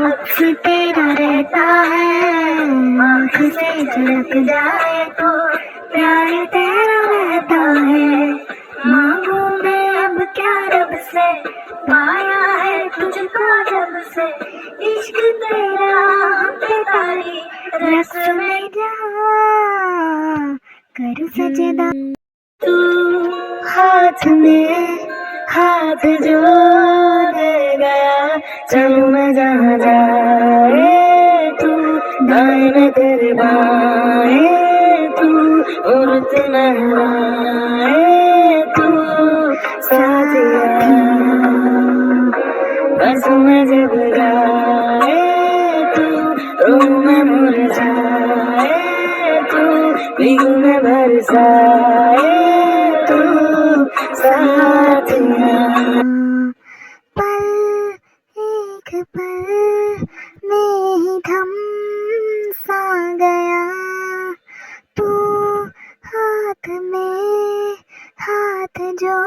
अक्स तेरा रहता है, आँख से झलक जाए तो प्यार तेरा रहता है। मांगू मैं अब क्या रब से, पाया है तुझको जब से, इश्क तेरा हम पे तारी रस में जा कर सजदा। तू हाथ में हाथ जो दे गया, चलूं मैं जहाँ जाए तू, दाएं में तेरे बाएं तू, उड़त लहराए तू साथिया। बस में जब गाए तू, रूह में मुरझाए तू, भीगू में बरसाए तू साथिया। पल एक पल में ही थम सा गया, तू हाथ में हाथ जो